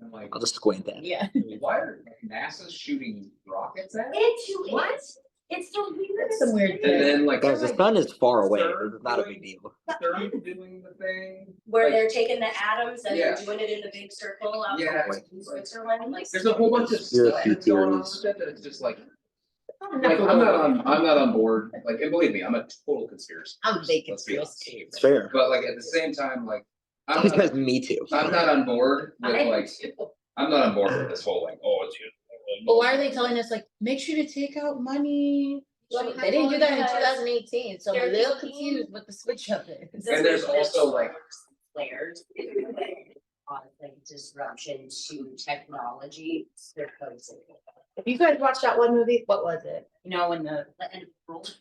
I'm like, I'll just squint that. Yeah. why are NASA shooting rockets at it? It's the weirdest. Some weird And then like Guys, the sun is far away. It's not a big deal. they're doing the thing. Where like, they're taking the atoms and Yeah. they're doing it in the big circle out Yeah. in Switzerland, like. There's a whole bunch of stuff Conspiracy that's going on theories. with it that it's just like I'm not on board. Like, and believe me, I'm a total conspiracy. I'm big Let's be honest. conspiracy. It's fair. But like at the same time, like I'm Because not, me too. I'm not on board with I like do. I'm not on board with this whole like, oh, it's you. But why are they telling us like, make sure to take out money? Well, They didn't do that in because 2018, so I'm a they're little thinking- confused what the switch up is. And there's also, like- Layers. Honestly, disruption to technology, they're posing. If you guys watched that one movie, what was it? You know, when the cruise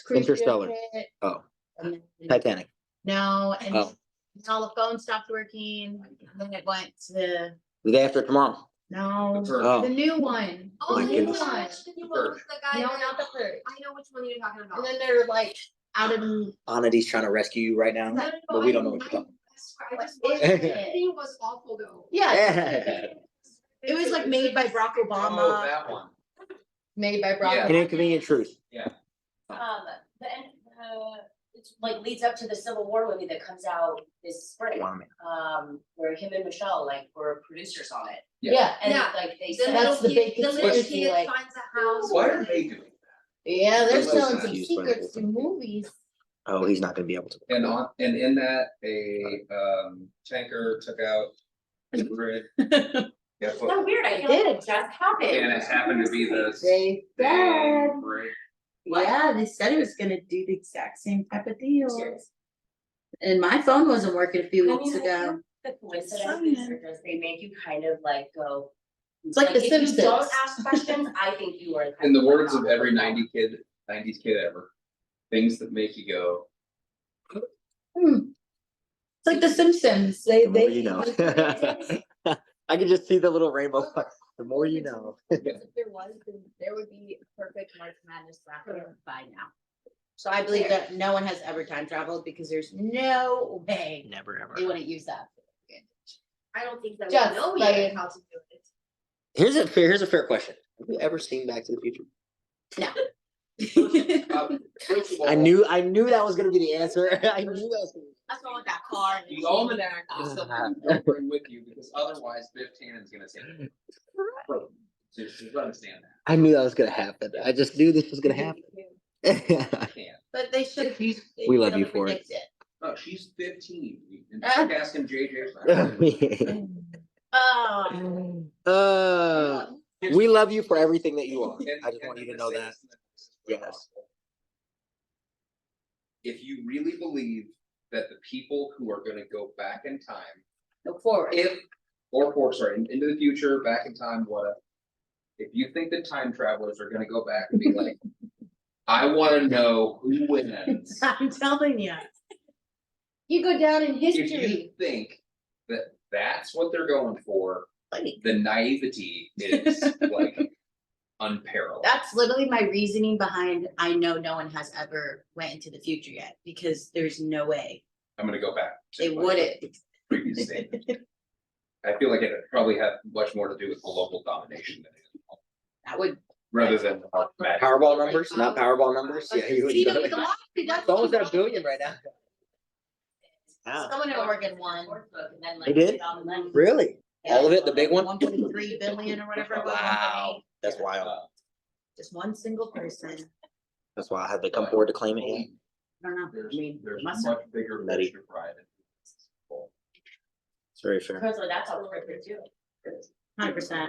ship Interstellar. hit, Oh, and then- Titanic. No, and Oh. all the phones stopped working, and then it went to, The day after tomorrow. no, Oh. the new one. Oh, my The new goodness. one. The new one with the guy. No, that- not the first. I know which one you're talking about. And then they're like out of. Anity's trying to rescue you right now. No, But we don't know what you're talking I just What watched is it. it? The thing was awful though. Yeah. Yeah. It was like made by Barack Oh, Obama, that one. made by Barack. Yeah. An inconvenient truth. The end, it's like leads up to the Civil War movie that comes out this spring. Wow, man. Where him and Michelle like were producers on it. Yeah, And Yeah. like they The said. That's the big the little conspiracy, kid like- finds a house. Why are they doing that? yeah, they're Like, selling some confused by the secrets to movies. Oh, he's not gonna be able to. And in that a tanker took out the bridge. Yeah, So weird, I feel It like it just happened. and it happened to be the They said, same bridge. yeah, they said it was gonna do the exact same type of deal. And my phone wasn't working a few I weeks mean, ago. The coincidences are just, they make you kind of like go. It's like The if you don't Simpsons. ask questions, I think you are. kind In the of words like of not every like that. 90s kid ever, things that make you go, It's like The Simpsons, The more you know. I can just see the little rainbow. The more you know. If there was, then there would be a perfect March Madness bracket by now. So I believe that no one has ever time traveled because there's no way Never ever. they wouldn't use that. I don't think that Just we know like- yet how to do it. Here's a fair question. Have you ever seen Back to the Future? first of all, I knew that was gonna be the answer. I knew that was gonna be. That's all with that car. the almanac is something you don't bring with you because otherwise Biff Tannen's gonna say. So you should understand that. I knew that was gonna happen. I just knew this was gonna happen. I can't. But they should have used. We love you for it. Oh, she's 15. And check asking JJ. Oh. We love you for everything that you are. And- I just and want you to I'm know gonna that. say this Yes. If you really believe that the people who are gonna go back in time, Look forward. into the future, back in time, whatever. If you think that time travelers are gonna go back and be like, I wanna know who wins. I'm telling you. You go down in If you history. think that that's what they're going for, the naivety is like unparalleled. That's literally my reasoning behind, I know no one has ever went into the future yet, because there's no way I'm gonna go back. to they my wouldn't. Previous statement. I feel like it probably had much more to do with global domination than it is, That would. rather than magic. Powerball numbers, not Powerball numbers. Yeah, you would. See, with the lottery, that's It's almost at $1 billion right now. Wow. Someone in Oregon won. And then, They like, did? get all the money. Really? All of it, the big one? 1.3 billion or whatever it was. Wow, that's wild. Just one single person. That's why I had to come forward to claim it. Yeah. I don't know. I There's, mean, there's must much bigger Nutty. fish to fry than. It's very fair. Supposedly that's all we're gonna do. 100%.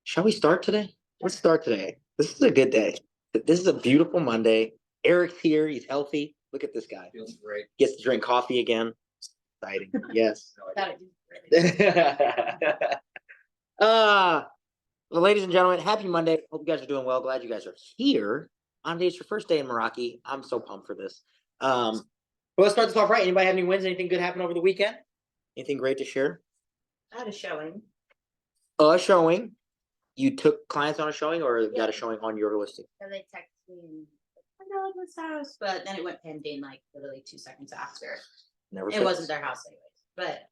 Shall we start today? Let's start today. This is a good day. This is a beautiful Monday. Eric's here. He's healthy. Look at this guy. Feels great. Gets to drink coffee again. Exciting. Yes. Gotta do it. Well, ladies and gentlemen, happy Monday. Hope you guys are doing well. Glad you guys are here. On today's your first day in Meraki. I'm so pumped for this. But let's start this off right. Anybody have any wins? Anything good happen over the weekend? Anything great to share? I had a showing. A showing. You took clients on a showing, or you got a showing on your listing? So they texted me, I know this house, but then it went pending like literally 2 seconds after. Never It fails. wasn't their house anyways, but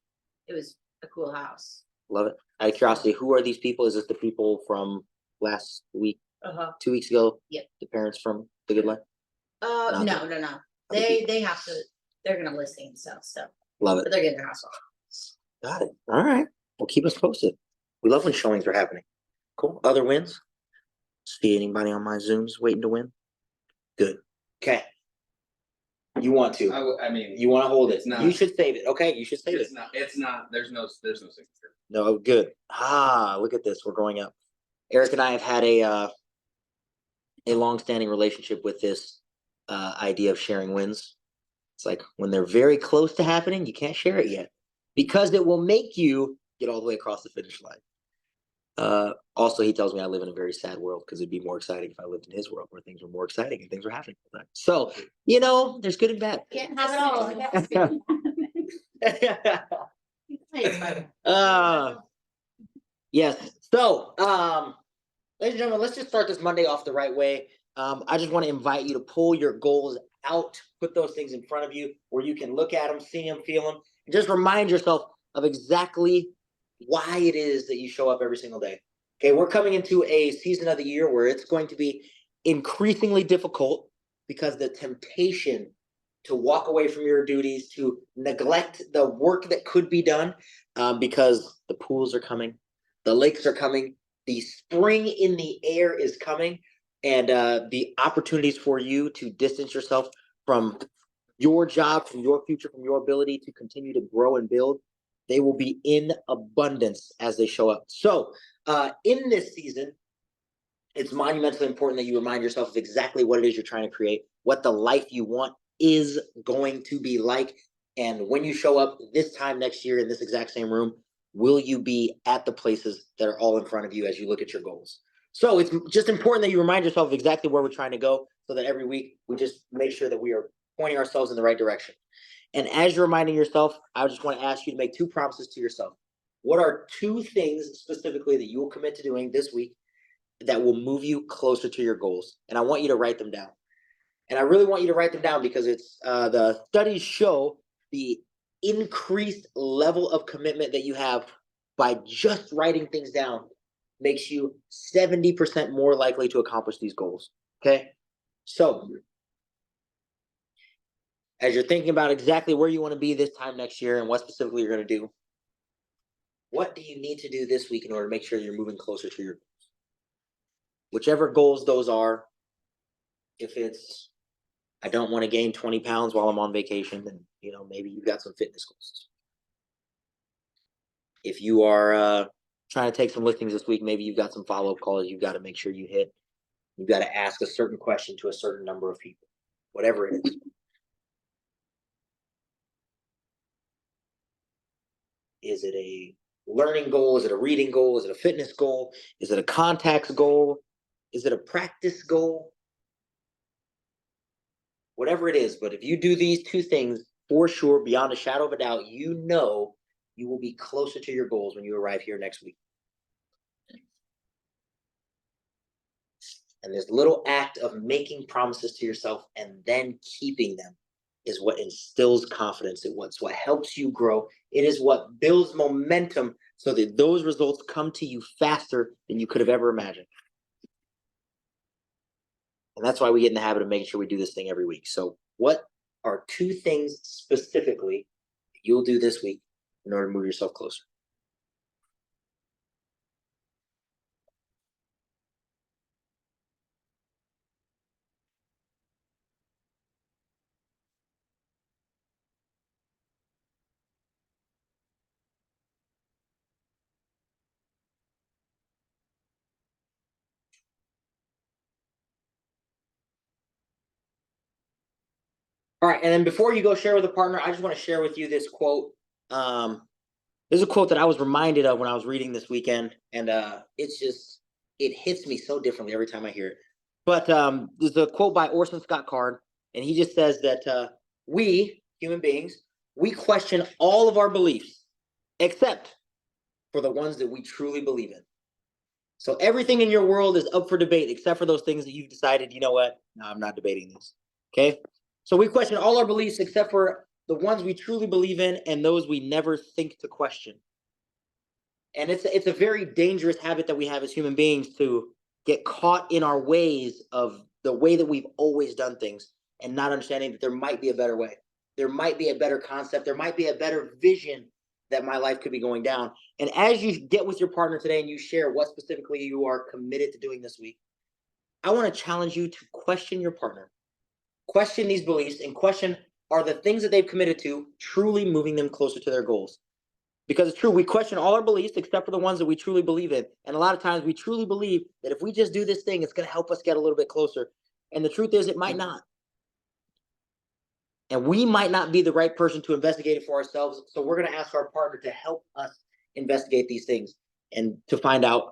it was a cool house. Love it. Out of curiosity, who are these people? Is this the people from last week, Uh-huh. 2 weeks ago? Yep. The parents from The Good Life? Not No. Other They have to, they're gonna list themselves, so, Love it. but they're getting their house off. Got it. All right. Well, keep us posted. We love when showings are happening. Cool. Other wins? See anybody on my Zooms waiting to win? Good. Okay. You want to? I mean, You want to hold it? It's not. You should save it. Okay, you should save it. it's not, there's no signature. No, good. Ah, look at this. We're going up. Eric and I have had a long-standing relationship with this idea of sharing wins. It's like when they're very close to happening, you can't share it yet because it will make you get all the way across the finish line. Also, he tells me I live in a very sad world because it'd be more exciting if I lived in his world where things were more exciting and things were happening all the time. So, there's good and bad. Can't have it all. Yes. So, ladies and gentlemen, let's just start this Monday off the right way. I just want to invite you to pull your goals out, put those things in front of you where you can look at them, see them, feel them, and just remind yourself of exactly why it is that you show up every single day. Okay, we're coming into a season of the year where it's going to be increasingly difficult because the temptation to walk away from your duties, to neglect the work that could be done, because the pools are coming, the lakes are coming, the spring in the air is coming, and the opportunities for you to distance yourself from your job, from your future, from your ability to continue to grow and build, they will be in abundance as they show up. So in this season, it's monumentally important that you remind yourself of exactly what it is you're trying to create, what the life you want is going to be like. And when you show up this time next year in this exact same room, will you be at the places that are all in front of you as you look at your goals? So it's just important that you remind yourself of exactly where we're trying to go so that every week we just make sure that we are pointing ourselves in the right direction. And as you're reminding yourself, I just want to ask you to make 2 promises to yourself. What are 2 things specifically that you will commit to doing this week that will move you closer to your goals? And I want you to write them down. And I really want you to write them down because it's the studies show the increased level of commitment that you have by just writing things down makes you 70% more likely to accomplish these goals. Okay. So as you're thinking about exactly where you want to be this time next year and what specifically you're going to do, what do you need to do this week in order to make sure you're moving closer to your goals? Whichever goals those are, if it's, I don't want to gain 20 pounds while I'm on vacation, then, maybe you've got some fitness goals. If you are trying to take some listings this week, maybe you've got some follow-up calls you've got to make sure you hit. You've got to ask a certain question to a certain number of people, whatever it is. Is it a learning goal? Is it a reading goal? Is it a fitness goal? Is it a contacts goal? Is it a practice goal? Whatever it is, but if you do these 2 things, for sure, beyond a shadow of a doubt, you will be closer to your goals when you arrive here next week. And this little act of making promises to yourself and then keeping them is what instills confidence. It's what helps you grow. It is what builds momentum so that those results come to you faster than you could have ever imagined. And that's why we get in the habit of making sure we do this thing every week. So what are 2 things specifically you'll do this week in order to move yourself closer? All right, and then before you go share with a partner, I just want to share with you this quote. This is a quote that I was reminded of when I was reading this weekend, and it hits me so differently every time I hear it. But there's a quote by Orson Scott Card, and he just says that we, human beings, we question all of our beliefs, except for the ones that we truly believe in. So everything in your world is up for debate, except for those things that you've decided, you know what? No, I'm not debating this. Okay? So we question all our beliefs except for the ones we truly believe in, and those we never think to question. And it's a very dangerous habit that we have as human beings to get caught in our ways of the way that we've always done things and not understanding that there might be a better way. There might be a better concept. There might be a better vision that my life could be going down. And as you get with your partner today and you share what specifically you are committed to doing this week, I want to challenge you to question your partner, question these beliefs, and question, are the things that they've committed to truly moving them closer to their goals? Because it's true, we question all our beliefs except for the ones that we truly believe in. And a lot of times we truly believe that if we just do this thing, it's going to help us get a little bit closer. And the truth is, it might not. And we might not be the right person to investigate it for ourselves. So we're going to ask our partner to help us investigate these things and to find out,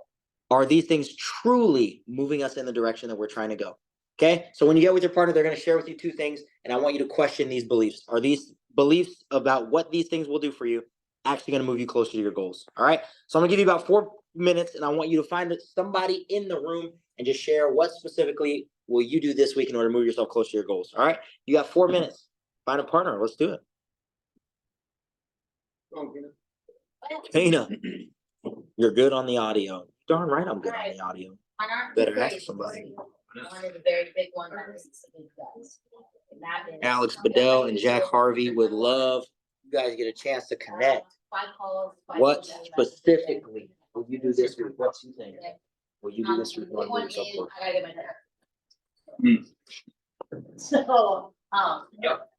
are these things truly moving us in the direction that we're trying to go? Okay. So when you get with your partner, they're going to share with you two things. And I want you to question these beliefs. Are these beliefs about what these things will do for you actually going to move you closer to your goals? All right. So I'm going to give you about 4 minutes and I want you to find somebody in the room and just share what specifically will you do this week in order to move yourself closer to your goals. All right. You got 4 minutes. Find a partner. Let's do it. Tina, you're good on the audio. Darn right, I'm good on the audio. On our Better ask page, somebody. one of the very big ones that is does. And that is- Alex Bedell and Jack Harvey would love you guys get a chance to connect. 5 calls. 5 What calls. specifically will you do this week? What you think? Will you do this week? The one is, I gotta get my hair. Hmm. So, Yep.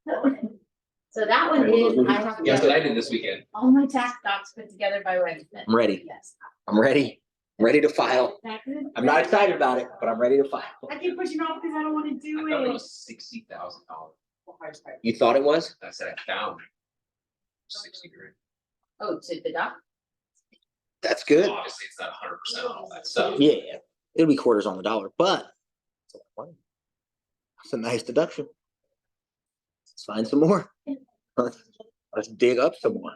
so that one is, I have to Guess what I get did this weekend? all my tax docs put together by Wednesday. I'm ready. Yes. I'm ready. I'm ready to file. I'm not excited about it, but I'm ready to file. I keep pushing off because I don't wanna I do thought it it. was $60,000. You thought it was? I said I found 60 grand. Oh, to the doc? That's good. Obviously, it's not 100% on all that stuff. Yeah, it'll be quarters on the dollar, but it's a lot of money. It's a nice deduction. Let's find some more. Let's dig up some more.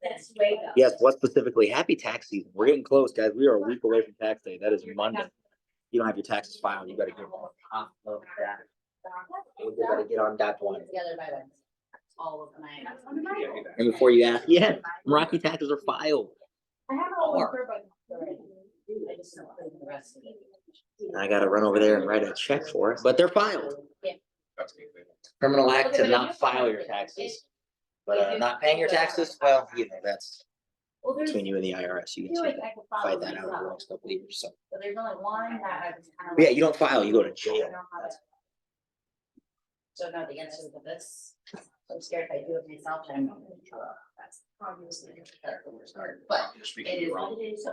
That's way up. Yes, what specifically? Happy tax season. We're getting close, guys. We are a week away from tax day. That is Monday. You don't have your taxes filed. You gotta get on top of that. You gotta get on that one. Together by Wednesday. All of my. And before you ask, yeah, Rocky taxes are filed. I have all of her, but already. I just don't put the rest of it. I gotta run over there and write a check for it, but they're filed. That's me. Criminal act to not file your taxes. But not paying your taxes, well, you know, that's Well, there's. between you and the IRS. You I can feel see like I could follow fight that out these over the up. next couple of years, so. But there's only one that I was kind of. But yeah, you don't file, you go to jail. So no, the answer to this, I'm scared if I do it myself, I'm not gonna show up. That's obviously the worst part, but You're it speaking is wrong. what it is. So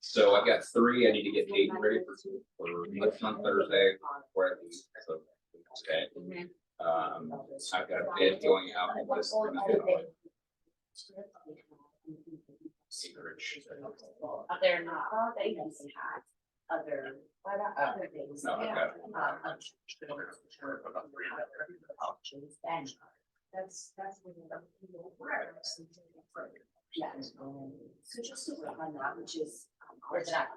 So I've got 3. I need to get Dayton ready for lift on Thursday. Or at least, okay. Mhm. I've got a bid going out on this. Acreage. They're not, they can see high. Other things. No, I've got. And that's. Yeah. So just to work on that, which is. Where's that?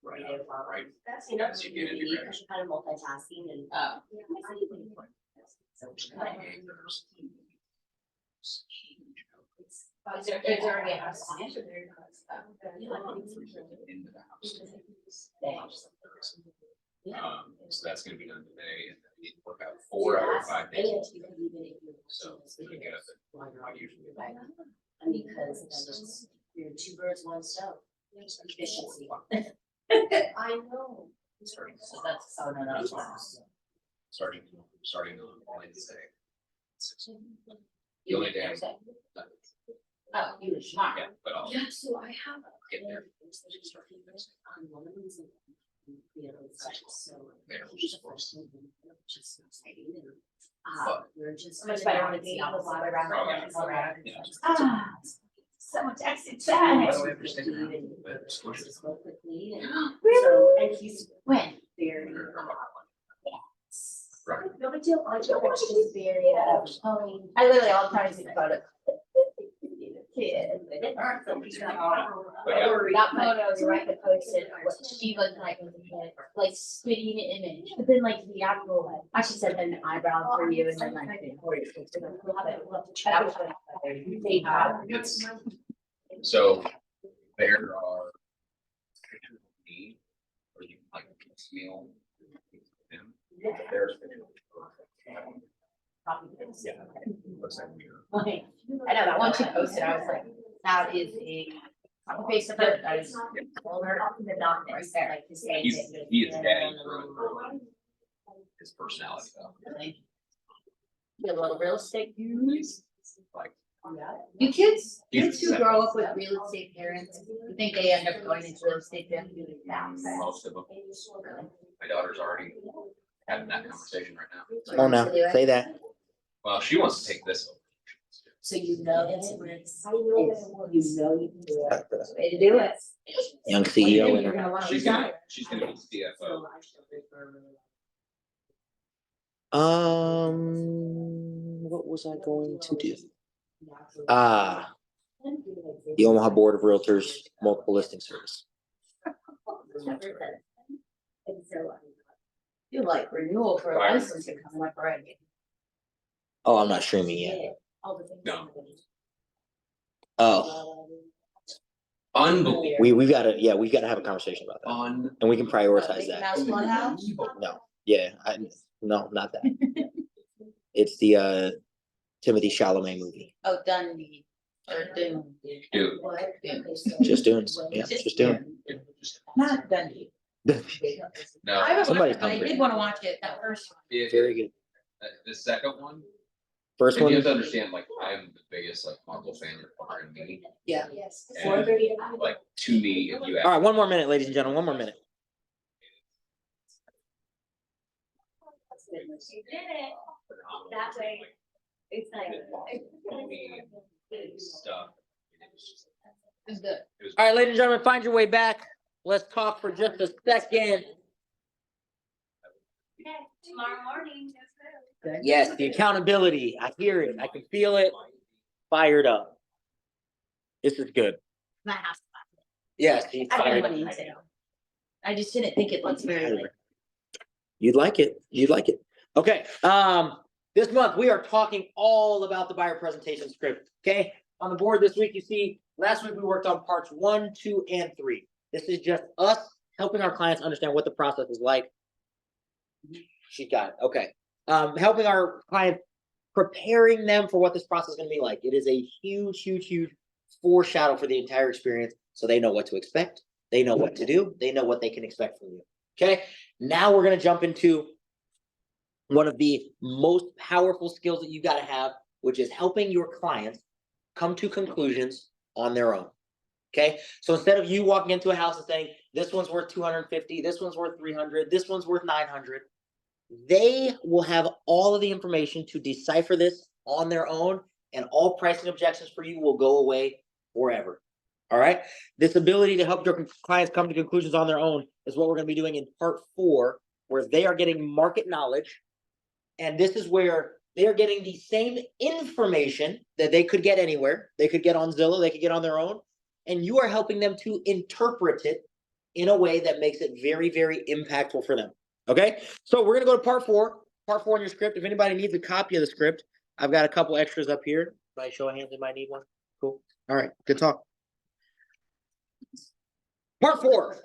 Right. That's, As you get into because you're kind of multitasking and. Is there already a house on it? Into the house. Thanks. So that's gonna be done today, and then we need to work out 4 out of 5 days. So we can get up at, I usually. And because then it's, you're 2 birds, 1 stone. Efficiency. I know. Starting. So that's, oh, no, that's. Starting on Wednesday. The only day I'm. Oh, you were smart. Yeah, but I'll Yeah, so I have. get there. There, which is close. We're just much better when it's the opposite way around. Yeah. Ah, someone texted Chad. I don't understand. But squish it. So, and he's went very. Right. No big deal. I literally all trying to think about it. kid. That photos where I could post it, what she looked like as a kid, like spitting image, but then like the actual, I should said an eyebrow for you and then like. That was they have. It's, so there are pictures of me, or you can like piecemeal them. There's pictures of yeah, looks like weird. Okay. I know that once you posted, I was like, that is a face of it. I just told her the not right there, like to say. He is daddy through and through. His personality though. A little real estate. He's like, Do kids He's who grow up with real estate parents, you think they end up going into real estate then? most of them. My daughter's already having that conversation right now. Oh, no, say that. Well, she wants to take this over. So you know that's where it's. You know you can do it. Way to do it. Young CEO You're winner. gonna wanna She's retire. gonna be CFO. What was I going to do? The Omaha Board of Realtors multiple listing service. You're like renewal for a Fire. license are coming up already. Oh, I'm not streaming yet. No. Oh, Unbelievable. we've got to, we've got to have a conversation about that, and we can prioritize Mickey that. Mouse Funhouse? No, no, not that. It's the Timothy Chalamet movie. Oh, Dundee. Or Dune. Dude. Just doing, just doing. Not Dundee. No, I haven't Somebody's watched it, but I hungry. did wanna watch it, that first one. if, Very good. the second one, First and one. you have to understand, like, I'm the biggest like Marvel fan you're behind me. Yeah. Yes. And like to me, if you All right, ask. one more minute, ladies and gentlemen, one more minute. You did it. That way. It's like. Stuff. It's good. All right, ladies and gentlemen, find your way back. Let's talk for just a second. Tomorrow morning. Yes, the accountability. I hear it. I can feel it. Fired up. This is good. My house. Yes, he's I fired didn't up. want to eat it. I just didn't think it looked very like. You'd like it. You'd like it. Okay. This month we are talking all about the buyer presentation script. Okay. On the board this week, you see, last week we worked on parts 1, 2, and 3. This is just us helping our clients understand what the process is like. She got it. Okay. Helping our clients, preparing them for what this process is going to be like. It is a huge, huge, huge foreshadow for the entire experience. So they know what to expect. They know what to do. They know what they can expect from you. Okay. Now we're going to jump into one of the most powerful skills that you got to have, which is helping your clients come to conclusions on their own. Okay. So instead of you walking into a house and saying, this one's worth 250, this one's worth 300, this one's worth 900, they will have all of the information to decipher this on their own, and all pricing objections for you will go away forever. All right. This ability to help your clients come to conclusions on their own is what we're going to be doing in part 4, where they are getting market knowledge. And this is where they are getting the same information that they could get anywhere. They could get on Zillow, they could get on their own. And you are helping them to interpret it in a way that makes it very, very impactful for them. Okay. So we're going to go to part 4 in your script. If anybody needs a copy of the script, I've got a couple extras up here. By show of hands, anybody need one? Cool. All right. Good talk. Part 4.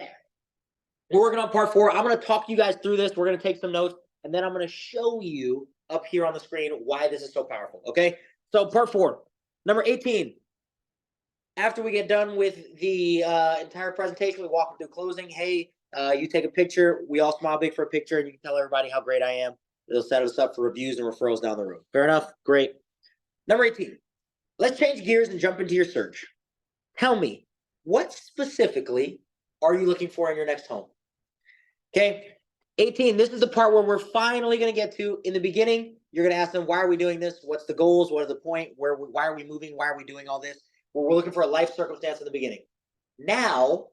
We're working on part 4. I'm going to talk you guys through this. We're going to take some notes, and then I'm going to show you up here on the screen why this is so powerful. Okay. So part 4, number 18. After we get done with the entire presentation, we walk them through closing. Hey, you take a picture. We all smile big for a picture, and you can tell everybody how great I am. It'll set us up for reviews and referrals down the road. Fair enough? Great. Number 18. Let's change gears and jump into your search. Tell me, what specifically are you looking for in your next home? Okay. 18, this is the part where we're finally going to get to. In the beginning, you're going to ask them, why are we doing this? What's the goals? What is the point? Why are we moving? Why are we doing all this? Well, we're looking for a life circumstance in the beginning. Now,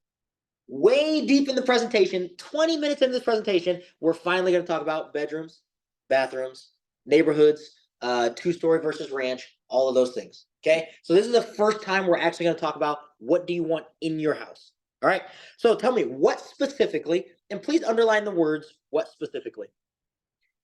way deep in the presentation, 20 minutes into this presentation, we're finally going to talk about bedrooms, bathrooms, neighborhoods, 2-story versus ranch, all of those things. Okay, so this is the first time we're actually going to talk about what do you want in your house. All right, so tell me what specifically, and please underline the words what specifically.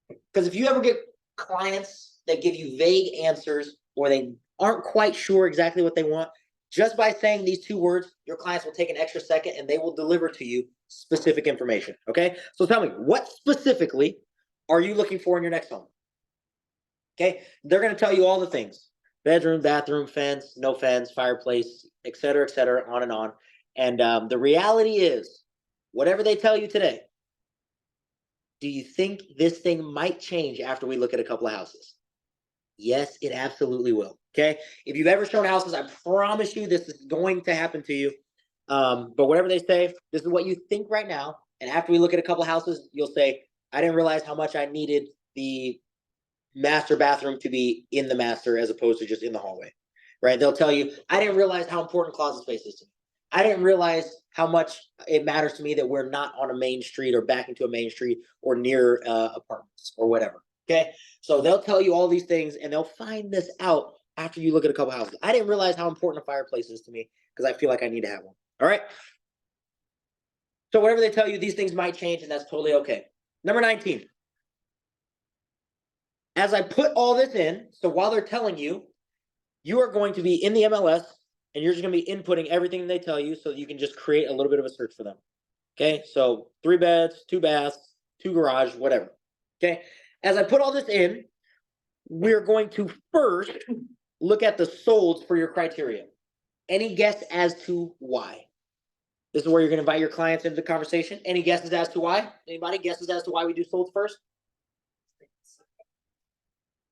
Because if you ever get clients that give you vague answers or they aren't quite sure exactly what they want, just by saying these 2 words, your clients will take an extra second and they will deliver to you specific information. Okay, so tell me what specifically are you looking for in your next home? Okay, they're going to tell you all the things: bedroom, bathroom, fence, no fence, fireplace, etc., on and on. And the reality is, whatever they tell you today, do you think this thing might change after we look at a couple of houses? Yes, it absolutely will. Okay, if you've ever shown houses, I promise you this is going to happen to you. But whatever they say, this is what you think right now. And after we look at a couple of houses, you'll say, I didn't realize how much I needed the master bathroom to be in the master as opposed to just in the hallway, right? They'll tell you, I didn't realize how important closet space is to me. I didn't realize how much it matters to me that we're not on a main street or back into a main street or near apartments or whatever. Okay, so they'll tell you all these things and they'll find this out after you look at a couple houses. I didn't realize how important a fireplace is to me because I feel like I need to have one. All right, so whatever they tell you, these things might change and that's totally okay. Number 19. As I put all this in, so while they're telling you, you are going to be in the MLS and you're just going to be inputting everything they tell you so that you can just create a little bit of a search for them. Okay, so 3 beds, 2 baths, 2 garage, whatever. Okay, as I put all this in, we're going to first look at the solds for your criteria. Any guess as to why? This is where you're going to invite your clients into the conversation. Any guesses as to why? Anybody guesses as to why we do solds first?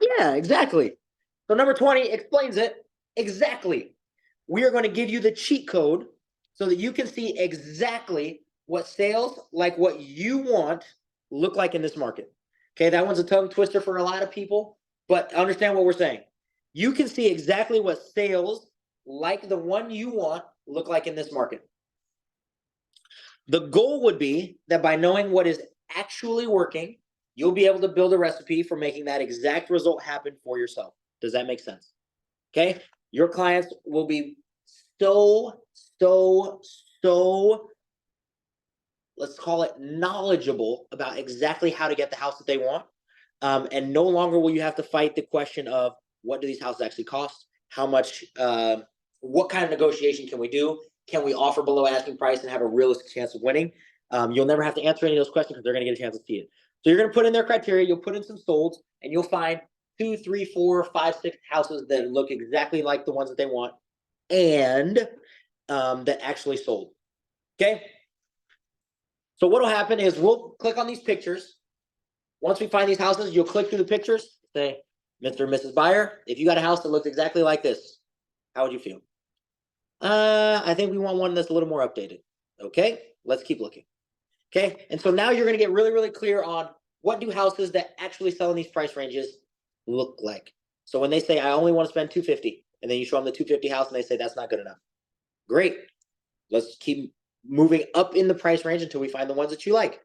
Yeah, exactly. So number 20 explains it exactly. We are going to give you the cheat code so that you can see exactly what sales like what you want look like in this market. Okay, that one's a tongue twister for a lot of people, but understand what we're saying. You can see exactly what sales like the one you want look like in this market. The goal would be that by knowing what is actually working, you'll be able to build a recipe for making that exact result happen for yourself. Does that make sense? Okay, your clients will be so, let's call it knowledgeable about exactly how to get the house that they want. And no longer will you have to fight the question of what do these houses actually cost? How much, what kind of negotiation can we do? Can we offer below asking price and have a realistic chance of winning? You'll never have to answer any of those questions because they're going to get a chance to see it. So you're going to put in their criteria, you'll put in some solds, and you'll find 2, 3, 4, 5, 6 houses that look exactly like the ones that they want and that actually sold. Okay. So what'll happen is we'll click on these pictures. Once we find these houses, you'll click through the pictures, say, Mr. and Mrs. Buyer, if you got a house that looks exactly like this, how would you feel? I think we want one that's a little more updated. Okay, let's keep looking. Okay, and so now you're going to get really, really clear on what do houses that actually sell in these price ranges look like. So when they say, I only want to spend $250, and then you show them the $250 house and they say, that's not good enough. Great. Let's keep moving up in the price range until we find the ones that you like.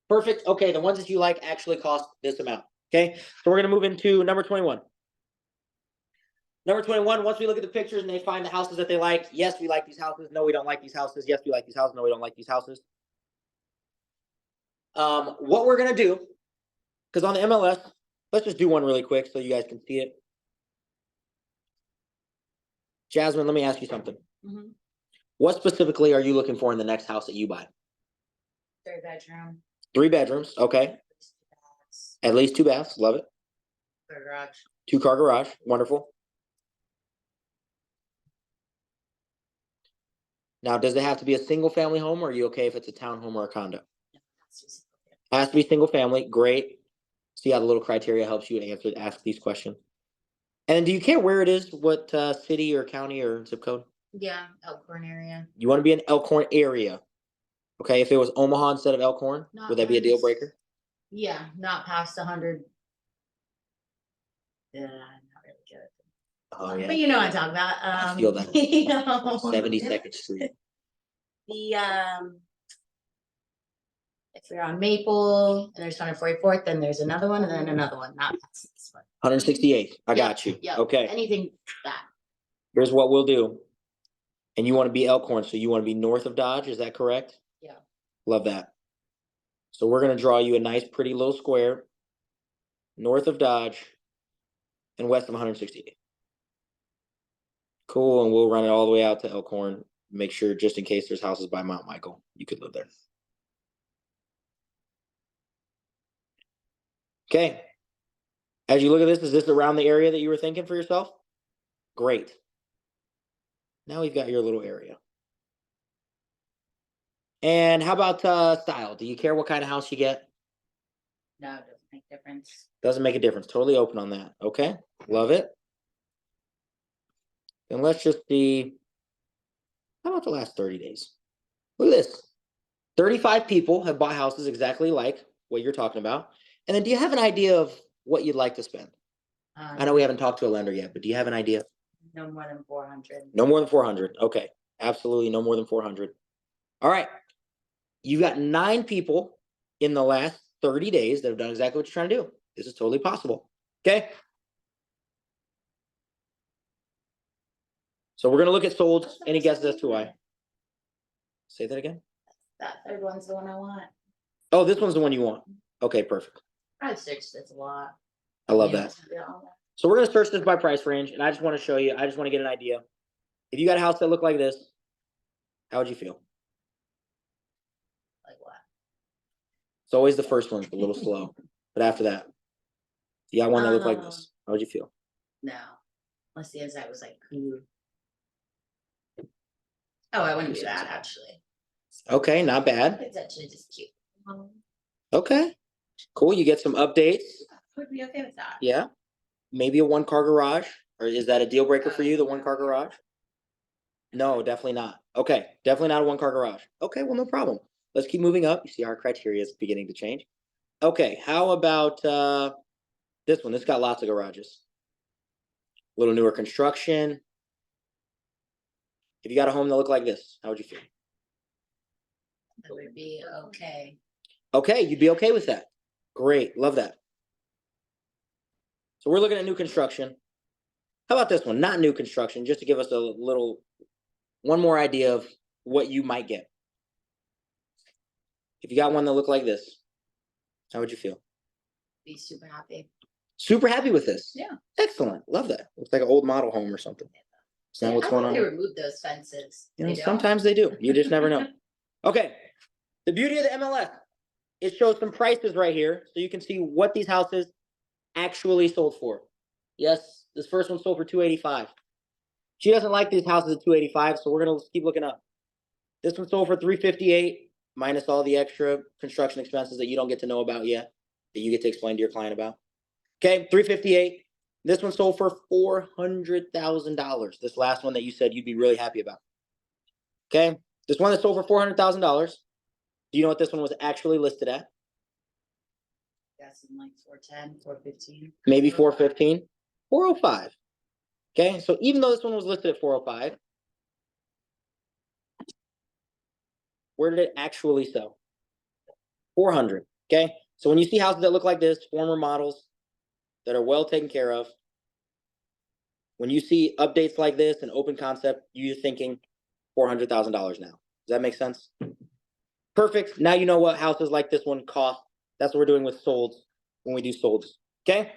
Perfect. Okay, the ones that you like actually cost this amount. Okay, so we're going to move into number 21. Number 21, once we look at the pictures and they find the houses that they like, yes, we like these houses. No, we don't like these houses. Yes, we like these houses. No, we don't like these houses. What we're going to do, because on the MLS, let's just do one really quick so you guys can see it. Jasmine, let me ask you something. Mm-hmm. What specifically are you looking for in the next house that you buy? 3-bedroom. 3 bedrooms, okay. At least 2 baths, love it. Garage. 2-car garage, wonderful. Now, does it have to be a single family home or are you okay if it's a townhome or a condo? Has to be single family, great. See how the little criteria helps you ask these questions. And do you care where it is, what city or county or zip code? Yeah, Elkhorn area. You want to be in Elkhorn area. Okay, if it was Omaha instead of Elkhorn, Not would that be a deal nice. breaker? Yeah, not past 100. Yeah, not really good. Oh But yeah, you know what I'm talking about. I feel that. You know. 72nd Street. The If you're on Maple and there's 144th, then there's another one and then another one, not past this one. 168th. I Yep, got you. yep. Okay, Anything that, here's what we'll do. And you want to be Elkhorn, so you want to be north of Dodge, is that correct? Yeah. Love that. So we're gonna draw you a nice, pretty little square. North of Dodge. And west of 168th. Cool, and we'll run it all the way out to Elkhorn. Make sure, just in case there's houses by Mount Michael, you could live there. Okay. As you look at this, is this around the area that you were thinking for yourself? Great. Now we've got your little area. And how about style? Do you care what kind of house you get? no, it doesn't make difference. Doesn't make a difference. Totally open on that. Okay, love it. And let's just see. How about the last 30 days? Look at this. 35 people have bought houses exactly like what you're talking about. And then do you have an idea of what you'd like to spend? I know we haven't talked to a lender yet, but do you have an idea? No more than 400. No more than 400. Okay, absolutely no more than 400. All right. You got 9 people in the last 30 days that have done exactly what you're trying to do. This is totally possible. Okay. So we're gonna look at sold. Any guesses as to why? Say that again. That third one's the one I want. Oh, this one's the one you want. Okay, perfect. I searched this a lot. I love Yeah, that. yeah. So we're gonna search this by price range, and I just want to show you. I just want to get an idea. If you got a house that looked like this, how would you feel? Like what? It's always the first one's a little slow, but after that, you got one that looked like this. How would you feel? No. Unless the inside was like cool. Oh, I wouldn't do that actually. Okay, not bad. It's actually just cute. Okay, cool. You get some updates. Would be okay with that. Yeah, maybe a 1-car garage, or is that a deal breaker for you? The 1-car garage? No, definitely not. Okay, definitely not a 1-car garage. Okay, well, no problem. Let's keep moving up. You see our criteria is beginning to change. Okay, how about this one? This got lots of garages. A little newer construction. If you got a home that looked like this, how would you feel? It would be okay. Okay, you'd be okay with that. Great, love that. So we're looking at new construction. How about this one? Not new construction, just to give us a little, one more idea of what you might get. If you got one that looked like this, how would you feel? Be super happy. Super happy with this. Yeah. Excellent. Love that. Looks like an old model home or something. Is that what's going on? They removed those fences. You know, They don't? sometimes they do. You just never know. Okay. The beauty of the MLS, it shows some prices right here, so you can see what these houses actually sold for. Yes, this first one sold for $285. She doesn't like these houses at $285, so we're gonna keep looking up. This one sold for $358, minus all the extra construction expenses that you don't get to know about yet, that you get to explain to your client about. Okay, $358. This one sold for $400,000. This last one that you said you'd be really happy about. Okay, this one that sold for $400,000. Do you know what this one was actually listed at? Guessing like 410, 415. Maybe 415, 405. Okay, so even though this one was listed at 405, where did it actually sell? 400. Okay, so when you see houses that look like this, former models that are well taken care of, when you see updates like this and open concept, you're thinking $400,000 now. Does that make sense? Perfect. Now you know what houses like this one cost. That's what we're doing with solds when we do solds. Okay.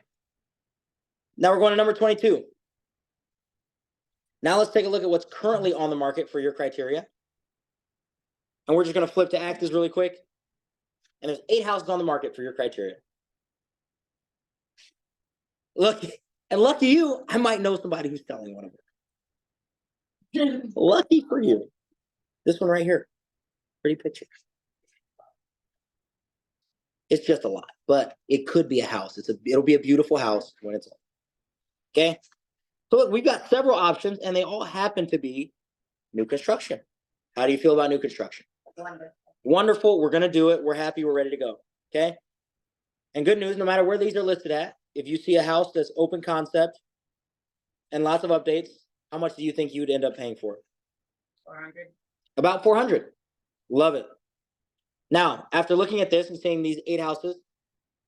Now we're going to number 22. Now let's take a look at what's currently on the market for your criteria. And we're just going to flip to Actors really quick. And there's 8 houses on the market for your criteria. Look, and lucky you, I might know somebody who's selling one of them. Lucky for you. This one right here. Pretty picture. It's just a lot, but it could be a house. It'll be a beautiful house when it's on. Okay. So look, we've got several options and they all happen to be new construction. How do you feel about new construction? Wonderful. Wonderful. We're going to do it. We're happy. We're ready to go. Okay. And good news, no matter where these are listed at, if you see a house that's open concept and lots of updates, how much do you think you would end up paying for it? 400. About 400. Love it. Now, after looking at this and seeing these 8 houses,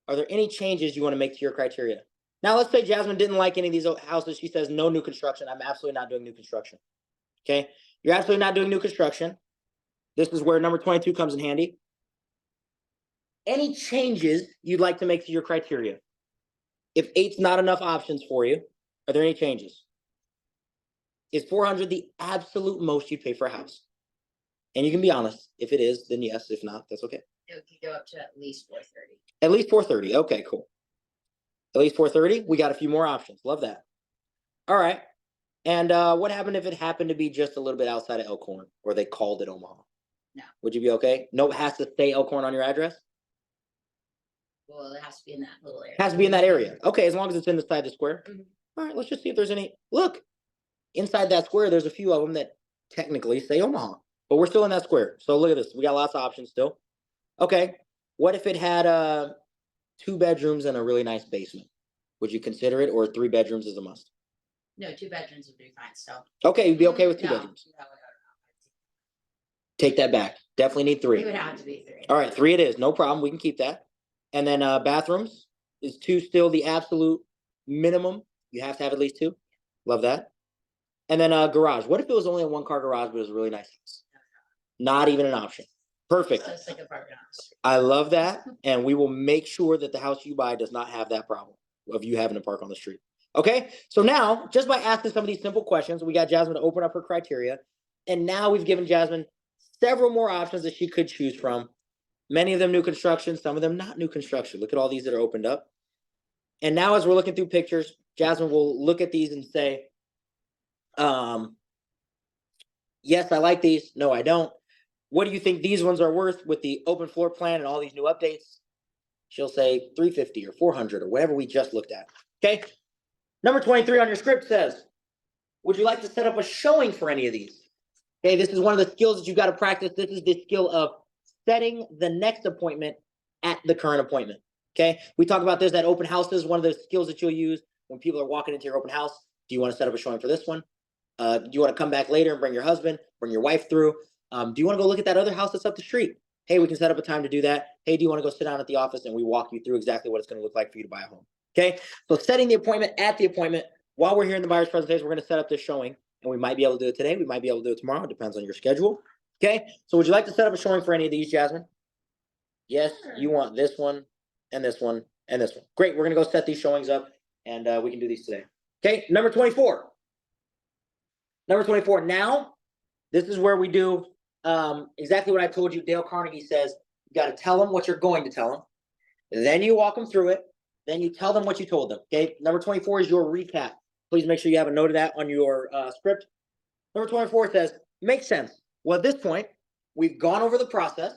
are there any changes you want to make to your criteria? Now, let's say Jasmine didn't like any of these houses. She says, no new construction. I'm absolutely not doing new construction. Okay. You're absolutely not doing new construction. This is where number 22 comes in handy. Any changes you'd like to make to your criteria? If 8's not enough options for you, are there any changes? Is 400 the absolute most you'd pay for a house? And you can be honest. If it is, then yes. If not, that's okay. It could go up to at least 430. At least 430. Okay, cool. At least 430. We got a few more options. Love that. All right. And what happened if it happened to be just a little bit outside of Elkhorn, or they called it Omaha? No. Would you be okay? No, it has to say Elkhorn on your address? Well, it has to be in that little area. It has to be in that area. Okay, as long as it's inside the square. Mhm. All right, let's just see if there's any. Look, inside that square, there's a few of them that technically say Omaha, but we're still in that square. So look at this. We got lots of options still. Okay, what if it had 2 bedrooms and a really nice basement? Would you consider it, or 3 bedrooms is a must? No, 2 bedrooms would be fine, so. Okay, you'd be okay with 2 No, bedrooms. no. Take that back. Definitely need 3. It would have to be 3. All right, 3 it is. No problem. We can keep that. And then bathrooms, is 2 still the absolute minimum? You have to have at least 2. Love that. And then garage. What if it was only a 1-car garage, but it was a really nice house? Not even an option. Perfect. So it's like a apartment house. I love that. And we will make sure that the house you buy does not have that problem of you having to park on the street. Okay. So now, just by asking some of these simple questions, we got Jasmine to open up her criteria. And now we've given Jasmine several more options that she could choose from. Many of them new construction, some of them not new construction. Look at all these that are opened up. And now as we're looking through pictures, Jasmine will look at these and say, yes, I like these. No, I don't. What do you think these ones are worth with the open floor plan and all these new updates? She'll say 350 or 400 or whatever we just looked at. Okay. Number 23 on your script says, would you like to set up a showing for any of these? Okay, this is one of the skills that you've got to practice. This is the skill of setting the next appointment at the current appointment. Okay, we talk about this at open houses. One of the skills that you'll use when people are walking into your open house. Do you want to set up a showing for this one? Do you want to come back later and bring your husband, bring your wife through? Do you want to go look at that other house that's up the street? Hey, we can set up a time to do that. Hey, do you want to go sit down at the office and we walk you through exactly what it's going to look like for you to buy a home? Okay, so setting the appointment at the appointment. While we're here in the buyer's presentation, we're going to set up this showing, and we might be able to do it today. We might be able to do it tomorrow. It depends on your schedule. Okay, so would you like to set up a showing for any of these, Jasmine? Yes, you want this one and this one and this one. Great, we're going to go set these showings up, and we can do these today. Okay, number 24. Number 24. Now, this is where we do exactly what I told you. Dale Carnegie says, you got to tell them what you're going to tell them. Then you walk them through it. Then you tell them what you told them. Okay, number 24 is your recap. Please make sure you have a note of that on your script. Number 24 says, makes sense. Well, at this point, we've gone over the process,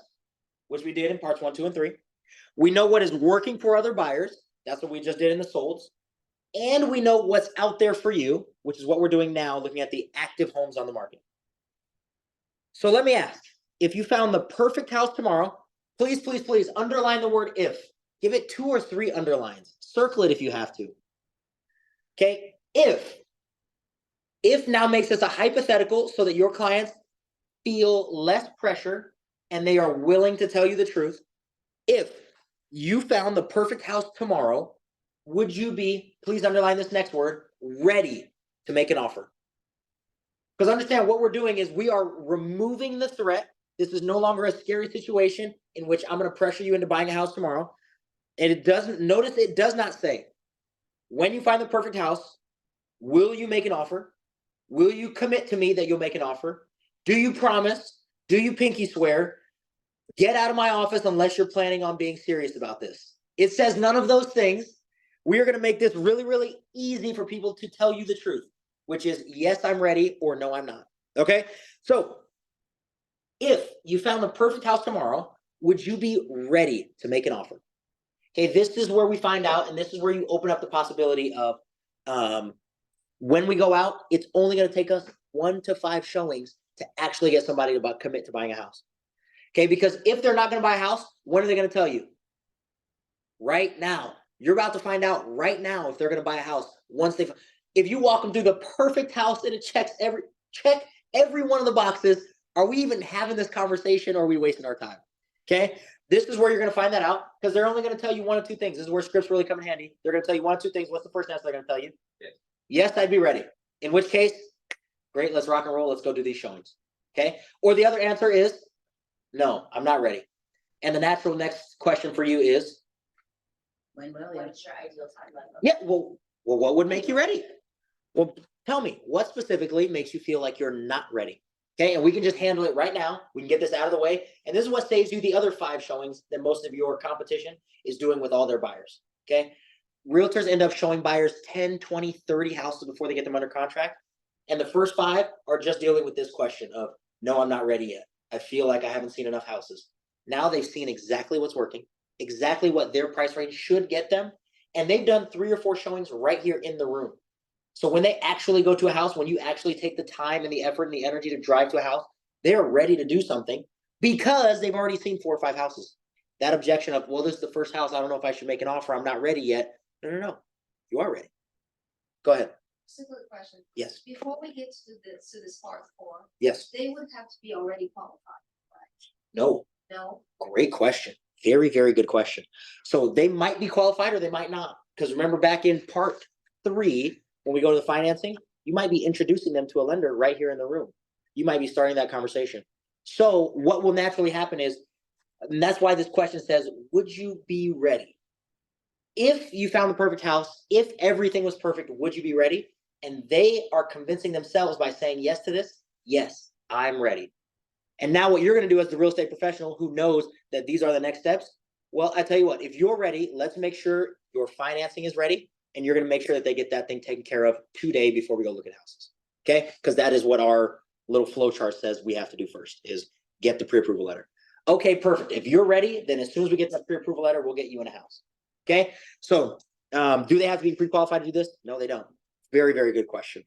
which we did in parts 1, 2, and 3. We know what is working for other buyers. That's what we just did in the solds. And we know what's out there for you, which is what we're doing now, looking at the active homes on the market. So let me ask, if you found the perfect house tomorrow, please, please, please underline the word if. Give it 2 or 3 underlines. Circle it if you have to. Okay, if now makes this a hypothetical so that your clients feel less pressure and they are willing to tell you the truth. If you found the perfect house tomorrow, would you be, please underline this next word, ready to make an offer? Because understand what we're doing is we are removing the threat. This is no longer a scary situation in which I'm going to pressure you into buying a house tomorrow. And it doesn't, notice it does not say, when you find the perfect house, will you make an offer? Will you commit to me that you'll make an offer? Do you promise? Do you pinky swear? Get out of my office unless you're planning on being serious about this. It says none of those things. We are going to make this really, really easy for people to tell you the truth, which is yes, I'm ready, or no, I'm not. Okay? So if you found the perfect house tomorrow, would you be ready to make an offer? Okay, this is where we find out, and this is where you open up the possibility of when we go out, it's only going to take us 1 to 5 showings to actually get somebody to commit to buying a house. Okay, because if they're not going to buy a house, when are they going to tell you? Right now. You're about to find out right now if they're going to buy a house. If you walk them through the perfect house and it check every one of the boxes, are we even having this conversation or are we wasting our time? Okay, this is where you're gonna find that out, because they're only gonna tell you one of two things. This is where scripts really come in handy. They're gonna tell you one of two things. What's the first answer they're gonna tell you? Yes. Yes, I'd be ready. In which case, great, let's rock and roll. Let's go do these showings. Okay, or the other answer is, no, I'm not ready. And the natural next question for you is, When will you? What's your ideal timeline? yeah, well, what would make you ready? Well, tell me, what specifically makes you feel like you're not ready? Okay, and we can just handle it right now. We can get this out of the way. And this is what saves you the other 5 showings that most of your competition is doing with all their buyers. Okay, realtors end up showing buyers 10, 20, 30 houses before they get them under contract. And the first 5 are just dealing with this question of, no, I'm not ready yet. I feel like I haven't seen enough houses. Now they've seen exactly what's working, exactly what their price range should get them. And they've done 3 or 4 showings right here in the room. So when they actually go to a house, when you actually take the time and the effort and the energy to drive to a house, they're ready to do something because they've already seen 4 or 5 houses. That objection of, well, this is the first house, I don't know if I should make an offer, I'm not ready yet. No. You are ready. Go ahead. Simple question. Yes. Before we get to this part 4, Yes. they would have to be already qualified, No. no? Great question. Very, very good question. So they might be qualified or they might not. Because remember back in part 3, when we go to the financing, you might be introducing them to a lender right here in the room. You might be starting that conversation. So what will naturally happen is, and that's why this question says, would you be ready? If you found the perfect house, if everything was perfect, would you be ready? And they are convincing themselves by saying yes to this. Yes, I'm ready. And now what you're going to do as the real estate professional who knows that these are the next steps. Well, I tell you what, if you're ready, let's make sure your financing is ready. And you're going to make sure that they get that thing taken care of today before we go look at houses. Okay, because that is what our little flow chart says we have to do first, is get the pre-approval letter. Okay, perfect. If you're ready, then as soon as we get that pre-approval letter, we'll get you in a house. Okay, so do they have to be pre-qualified to do this? No, they don't. Very, very good question.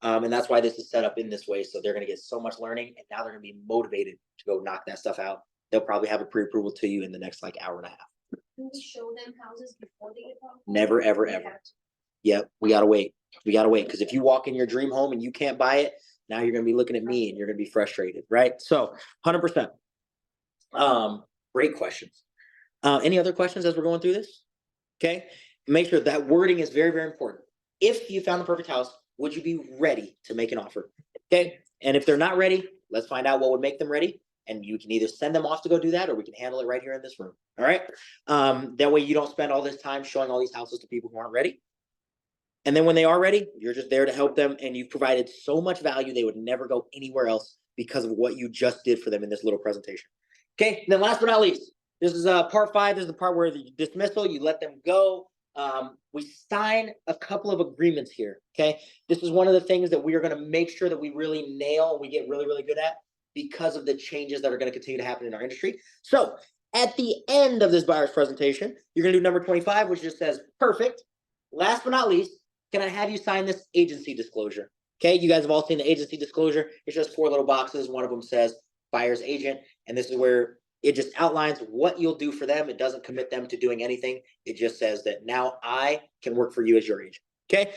And that's why this is set up in this way. So they're going to get so much learning, and now they're going to be motivated to go knock that stuff out. They'll probably have a pre-approval to you in the next like hour and a half. Can we show them houses before they get qualified? Never, ever, We ever. have to. Yep, we gotta wait. We gotta wait, because if you walk in your dream home and you can't buy it, now you're gonna be looking at me and you're gonna be frustrated, right? So 100%. Great questions. Any other questions as we're going through this? Okay, make sure that wording is very, very important. If you found the perfect house, would you be ready to make an offer? Okay, and if they're not ready, let's find out what would make them ready. And you can either send them off to go do that, or we can handle it right here in this room. All right. That way you don't spend all this time showing all these houses to people who aren't ready. And then when they are ready, you're just there to help them. And you've provided so much value, they would never go anywhere else because of what you just did for them in this little presentation. Okay. Then last but not least, this is part 5. This is the part where the dismissal, you let them go. We sign a couple of agreements here. Okay. This is one of the things that we are going to make sure that we really nail and we get really, really good at, because of the changes that are going to continue to happen in our industry. So at the end of this buyer's presentation, you're going to do number 25, which just says, perfect. Last but not least, can I have you sign this agency disclosure? Okay, you guys have all seen the agency disclosure. It's just 4 little boxes. One of them says buyer's agent. And this is where it just outlines what you'll do for them. It doesn't commit them to doing anything. It just says that now I can work for you as your agent. Okay.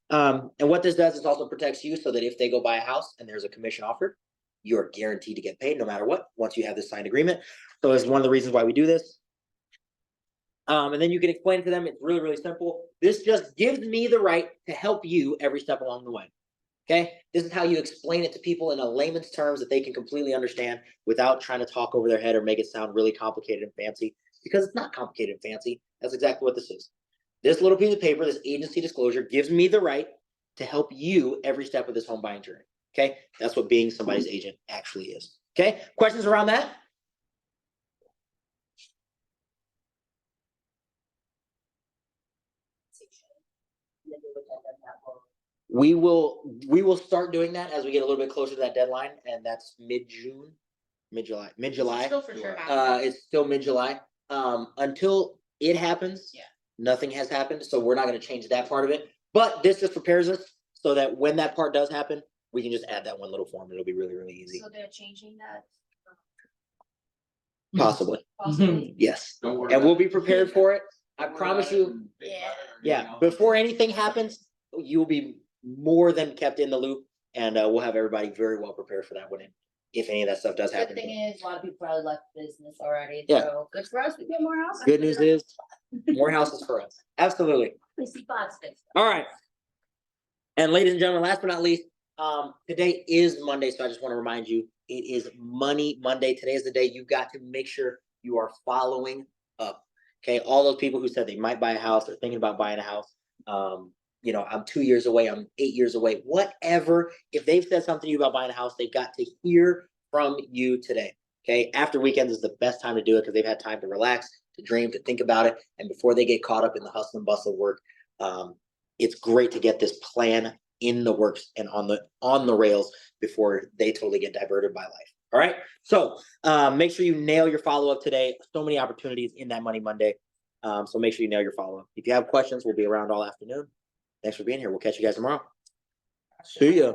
And what this does is also protects you, so that if they go buy a house and there's a commission offered, you are guaranteed to get paid no matter what, once you have this signed agreement. So it's one of the reasons why we do this. And then you can explain to them, it's really, really simple. This just gives me the right to help you every step along the way. Okay, this is how you explain it to people in a layman's terms that they can completely understand without trying to talk over their head or make it sound really complicated and fancy, because it's not complicated and fancy. That's exactly what this is. This little piece of paper, this agency disclosure, gives me the right to help you every step of this home buying journey. Okay, that's what being somebody's agent actually is. Okay, questions around that? We will start doing that as we get a little bit closer to that deadline, and that's mid-June, mid-July. Still for sure happening. It's still mid-July. Until it happens, Yeah. nothing has happened, so we're not going to change that part of it. But this just prepares us so that when that part does happen, we can just add that one little form. It'll be really, really easy. So they're changing that Possibly, possibly. yes. Don't worry. And about we'll be it. prepared for it. I Don't worry promise about it you. and think about it or Yeah, anything else. before anything happens, you'll be more than kept in the loop, and we'll have everybody very well prepared for that when if any of that stuff does Good happen. thing is, a lot of people probably left business already, Yeah. so good for us, we get more houses. Good news is, more houses for us. Absolutely. We see positive. All right. And ladies and gentlemen, last but not least, today is Monday, so I just want to remind you, it is Money Monday. Today is the day you got to make sure you are following up. Okay, all those people who said they might buy a house or thinking about buying a house, you know, I'm 2 years away, I'm 8 years away, whatever. If they've said something to you about buying a house, they've got to hear from you today. Okay, after weekends is the best time to do it because they've had time to relax, to dream, to think about it, and before they get caught up in the hustle and bustle of work, it's great to get this plan in the works and on the rails before they totally get diverted by life. All right. So make sure you nail your follow-up today. So many opportunities in that Money Monday. So make sure you nail your follow-up. If you have questions, we'll be around all afternoon. Thanks for being here. We'll catch you guys tomorrow. See ya.